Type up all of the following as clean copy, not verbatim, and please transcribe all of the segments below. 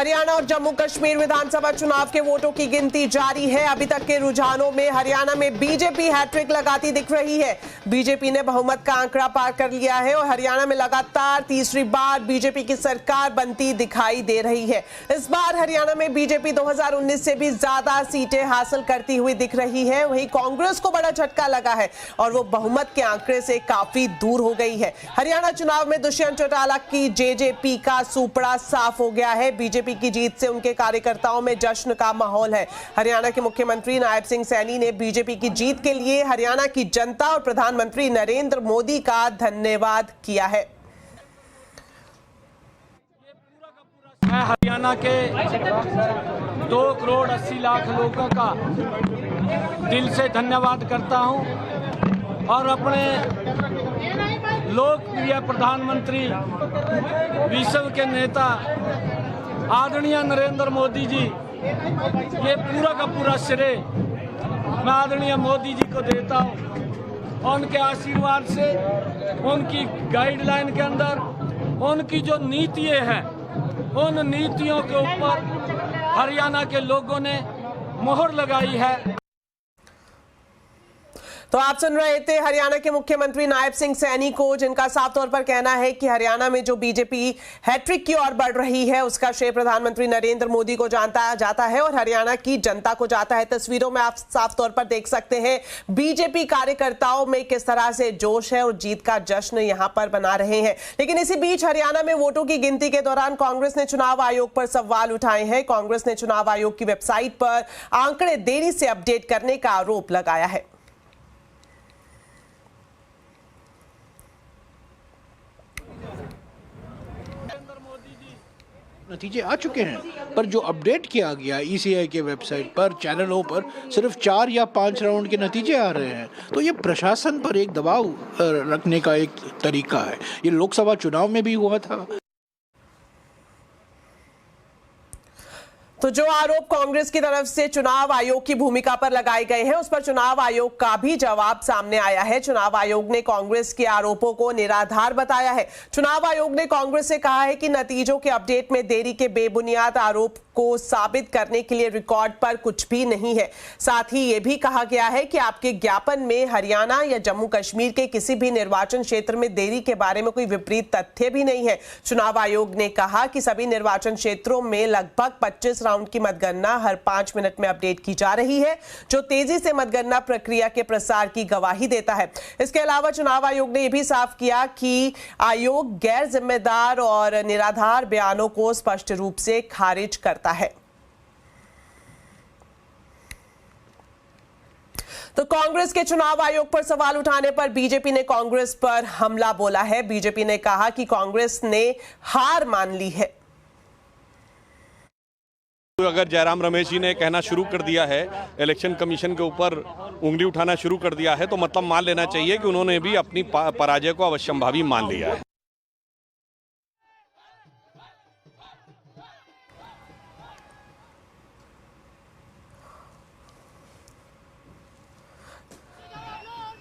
हरियाणा और जम्मू कश्मीर विधानसभा चुनाव के वोटों की गिनती जारी है। अभी तक के रुझानों में हरियाणा में बीजेपी हैट्रिक लगाती दिख रही है। बीजेपी ने बहुमत का आंकड़ा पार कर लिया है और हरियाणा में लगातार तीसरी बार बीजेपी की सरकार बनती दिखाई दे रही है। इस बार हरियाणा में बीजेपी 2019 से भी ज्यादा सीटें हासिल करती हुई दिख रही है। वहीं कांग्रेस को बड़ा झटका लगा है और वो बहुमत के आंकड़े से काफी दूर हो गई है। हरियाणा चुनाव में दुष्यंत चौटाला की जेजेपी का सूपड़ा साफ हो गया है। बीजेपी की जीत से उनके कार्यकर्ताओं में जश्न का माहौल है। हरियाणा के मुख्यमंत्री नायब सिंह सैनी ने बीजेपी की जीत के लिए हरियाणा की जनता और प्रधानमंत्री नरेंद्र मोदी का धन्यवाद किया है। मैं हरियाणा के 2 करोड़ 80 लाख लोगों का दिल से धन्यवाद करता हूं और अपने लोकप्रिय प्रधानमंत्री, विश्व के नेता आदरणीय नरेंद्र मोदी जी, ये पूरा का पूरा श्रेय मैं आदरणीय मोदी जी को देता हूं। उनके आशीर्वाद से, उनकी गाइडलाइन के अंदर, उनकी जो नीतियां हैं, उन नीतियों के ऊपर हरियाणा के लोगों ने मोहर लगाई है। तो आप सुन रहे थे हरियाणा के मुख्यमंत्री नायब सिंह सैनी को, जिनका साफ तौर पर कहना है कि हरियाणा में जो बीजेपी हैट्रिक की ओर बढ़ रही है उसका श्रेय प्रधानमंत्री नरेंद्र मोदी को जानता जाता है और हरियाणा की जनता को जाता है। तस्वीरों में आप साफ तौर पर देख सकते हैं बीजेपी कार्यकर्ताओं में किस तरह से जोश है और जीत का जश्न यहां पर बना रहे हैं। लेकिन इसी बीच हरियाणा में वोटों की गिनती के दौरान कांग्रेस ने चुनाव आयोग पर सवाल उठाए हैं। कांग्रेस ने चुनाव आयोग की वेबसाइट पर आंकड़े देरी से अपडेट करने का आरोप लगाया है। नतीजे आ चुके हैं, पर जो अपडेट किया गया ईसीआई के वेबसाइट पर, चैनलों पर सिर्फ 4 या 5 राउंड के नतीजे आ रहे हैं। तो ये प्रशासन पर एक दबाव रखने का एक तरीका है। ये लोकसभा चुनाव में भी हुआ था। तो जो आरोप कांग्रेस की तरफ से चुनाव आयोग की भूमिका पर लगाए गए हैं, उस पर चुनाव आयोग का भी जवाब सामने आया है। चुनाव आयोग ने कांग्रेस के आरोपों को निराधार बताया है। चुनाव आयोग ने कांग्रेस से कहा है कि नतीजों के अपडेट में देरी के बेबुनियाद आरोप को साबित करने के लिए रिकॉर्ड पर कुछ भी नहीं है। साथ ही यह भी कहा गया है कि आपके ज्ञापन में हरियाणा या जम्मू कश्मीर के किसी भी निर्वाचन क्षेत्र में देरी के बारे में कोई विपरीत तथ्य भी नहीं है। चुनाव आयोग ने कहा कि सभी निर्वाचन क्षेत्रों में लगभग 25 राउंड की मतगणना हर 5 मिनट में अपडेट की जा रही है, जो तेजी से मतगणना प्रक्रिया के प्रसार की गवाही देता है। इसके अलावा चुनाव आयोग ने यह भी साफ किया कि आयोग गैर जिम्मेदार और निराधार बयानों को स्पष्ट रूप से खारिज करता है। तो कांग्रेस के चुनाव आयोग पर सवाल उठाने पर बीजेपी ने कांग्रेस पर हमला बोला है। बीजेपी ने कहा कि कांग्रेस ने हार मान ली है। अगर जयराम रमेश जी ने कहना शुरू कर दिया है, इलेक्शन कमीशन के ऊपर उंगली उठाना शुरू कर दिया है, तो मतलब मान लेना चाहिए कि उन्होंने भी अपनी पराजय को अवश्यंभावी मान लिया है।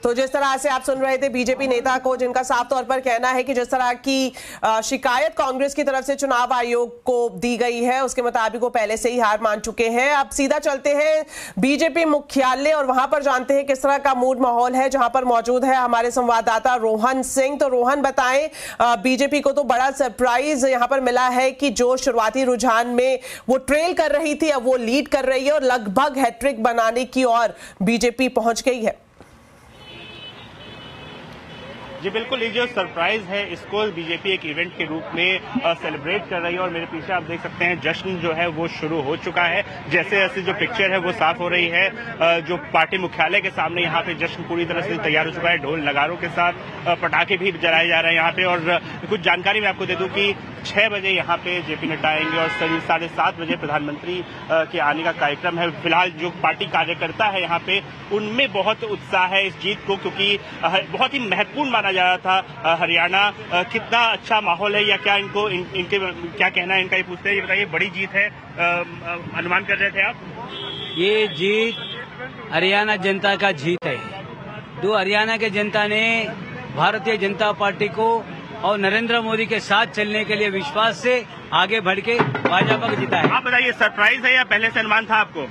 तो जिस तरह से आप सुन रहे थे बीजेपी नेता को, जिनका साफ तौर पर कहना है कि जिस तरह की शिकायत कांग्रेस की तरफ से चुनाव आयोग को दी गई है, उसके मुताबिक वो पहले से ही हार मान चुके हैं। अब सीधा चलते हैं बीजेपी मुख्यालय और वहां पर जानते हैं किस तरह का मूड माहौल है, जहां पर मौजूद है हमारे संवाददाता रोहन सिंह। तो रोहन, बताएं, बीजेपी को तो बड़ा सरप्राइज यहां पर मिला है कि जो शुरुआती रुझान में वो ट्रेल कर रही थी, अब वो लीड कर रही है और लगभग हैट्रिक बनाने की ओर बीजेपी पहुंच गई है। जी बिल्कुल, ये जो सरप्राइज है इसको बीजेपी एक इवेंट के रूप में सेलिब्रेट कर रही है और मेरे पीछे आप देख सकते हैं जश्न जो है वो शुरू हो चुका है। जैसे जैसे जो पिक्चर है वो साफ हो रही है, जो पार्टी मुख्यालय के सामने यहाँ पे जश्न पूरी तरह से तैयार हो चुका है। ढोल नगारों के साथ पटाखे भी जलाए जा रहे हैं यहाँ पे। और कुछ जानकारी मैं आपको दे दूं कि 6 बजे यहाँ पे जेपी नड्डा आएंगे और 7:30 बजे प्रधानमंत्री के आने का कार्यक्रम है। फिलहाल जो पार्टी कार्यकर्ता है यहाँ पे, उनमें बहुत उत्साह है इस जीत को, क्योंकि बहुत ही महत्वपूर्ण माना जा रहा था हरियाणा। कितना अच्छा माहौल है या क्या, इनके क्या कहना है इनका, ये पूछते हैं। ये बताइए, बड़ी जीत है, अनुमान कर रहे थे आप? ये जीत हरियाणा जनता का जीत है। जो हरियाणा के जनता ने भारतीय जनता पार्टी को और नरेंद्र मोदी के साथ चलने के लिए विश्वास से आगे बढ़ के भाजपा को जिताए। आप बताइए, सरप्राइज है या पहले से अनुमान था आपको?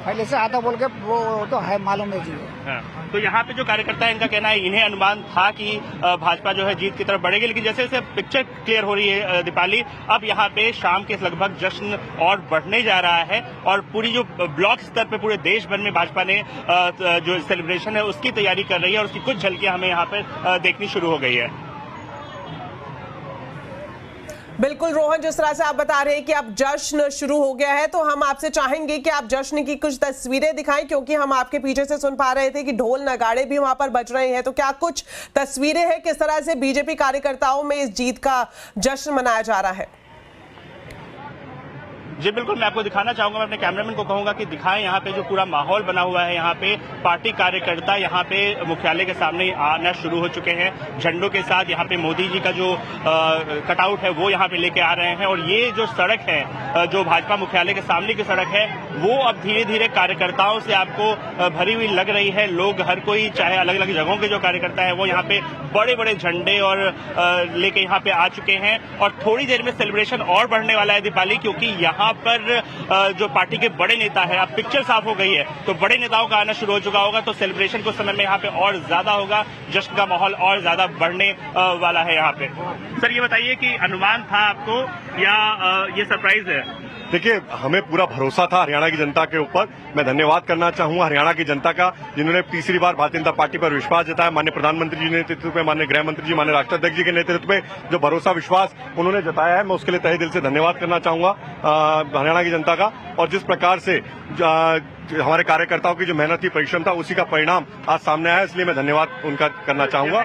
पहले से आता बोल के वो तो है, मालूम है जी। हाँ, तो यहाँ पे जो कार्यकर्ता है इनका कहना है इन्हें अनुमान था कि भाजपा जो है जीत की तरफ बढ़ेगी, लेकिन जैसे जैसे पिक्चर क्लियर हो रही है दीपाली, अब यहाँ पे शाम के लगभग जश्न और बढ़ने जा रहा है और पूरी जो ब्लॉक स्तर पे पूरे देश भर में भाजपा ने जो सेलिब्रेशन है उसकी तैयारी कर रही है और उसकी कुछ झलकियां हमें यहाँ पे देखनी शुरू हो गई है। बिल्कुल रोहन, जिस तरह से आप बता रहे हैं कि अब जश्न शुरू हो गया है, तो हम आपसे चाहेंगे कि आप जश्न की कुछ तस्वीरें दिखाएं, क्योंकि हम आपके पीछे से सुन पा रहे थे कि ढोल नगाड़े भी वहां पर बज रहे हैं। तो क्या कुछ तस्वीरें हैं किस तरह से बीजेपी कार्यकर्ताओं में इस जीत का जश्न मनाया जा रहा है? जी बिल्कुल, मैं आपको दिखाना चाहूंगा। मैं अपने कैमरामैन को कहूंगा कि दिखाएं यहाँ पे जो पूरा माहौल बना हुआ है। यहाँ पे पार्टी कार्यकर्ता यहाँ पे मुख्यालय के सामने आना शुरू हो चुके हैं झंडों के साथ। यहाँ पे मोदी जी का जो कटआउट है वो यहाँ पे लेके आ रहे हैं और ये जो सड़क है जो भाजपा मुख्यालय के सामने की सड़क है वो अब धीरे धीरे कार्यकर्ताओं से आपको भरी हुई लग रही है। लोग हर कोई, चाहे अलग अलग जगहों के जो कार्यकर्ता है वो यहाँ पे बड़े बड़े झंडे और लेके यहाँ पे आ चुके हैं और थोड़ी देर में सेलिब्रेशन और बढ़ने वाला है दीपाली, क्योंकि यहाँ पर जो पार्टी के बड़े नेता है, अब पिक्चर साफ हो गई है तो बड़े नेताओं का आना शुरू हो चुका होगा, तो सेलिब्रेशन कुछ समय में यहाँ पे और ज्यादा होगा, जश्न का माहौल और ज्यादा बढ़ने वाला है यहाँ पे। सर ये बताइए कि अनुमान था आपको या ये सरप्राइज है? देखिए, हमें पूरा भरोसा था हरियाणा की जनता के ऊपर। मैं धन्यवाद करना चाहूंगा हरियाणा की जनता का, जिन्होंने तीसरी बार भारतीय जनता पार्टी पर विश्वास जताया। माननीय प्रधानमंत्री जी के नेतृत्व में, माननीय गृह मंत्री जी, माननीय राष्ट्राध्यक्ष जी के नेतृत्व में जो भरोसा विश्वास उन्होंने जताया है, मैं उसके लिए तहे दिल से धन्यवाद करना चाहूंगा हरियाणा की जनता का। और जिस प्रकार से हमारे कार्यकर्ताओं की जो मेहनत थी, परिश्रम था, उसी का परिणाम आज सामने आया, इसलिए मैं धन्यवाद उनका करना चाहूंगा।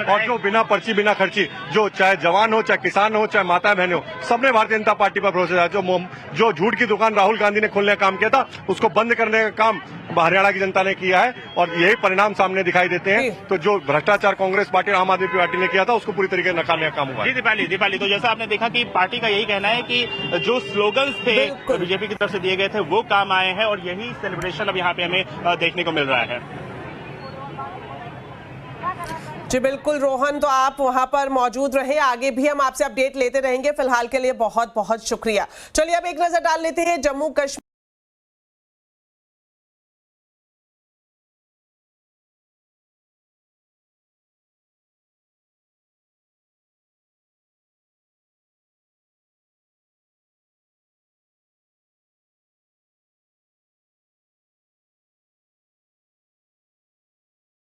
और जो बिना पर्ची बिना खर्ची, जो चाहे जवान हो, चाहे किसान हो, चाहे माता बहन हो, सबने भारतीय जनता पार्टी पर भरोसा दिया। जो झूठ की दुकान राहुल गांधी ने खोलने का काम किया था, उसको बंद करने का काम हरियाणा की जनता ने किया है और यही परिणाम सामने दिखाई देते हैं। तो जो भ्रष्टाचार कांग्रेस पार्टी और आम आदमी पार्टी ने किया था, उसको पूरी तरीके से नकारने का काम हुआ। जी दीपाली, तो जैसा आपने देखा कि पार्टी का यही कहना है कि जो स्लोगन्स थे बीजेपी की तरफ से दिए गए थे वो काम आए हैं और यही सेलिब्रेशन अब यहाँ पे हमें देखने को मिल रहा है। जी बिल्कुल रोहन, तो आप वहां पर मौजूद रहे, आगे भी हम आपसे अपडेट लेते रहेंगे। फिलहाल के लिए बहुत बहुत शुक्रिया। चलिए अब एक नजर डाल लेते हैं जम्मू कश्मीर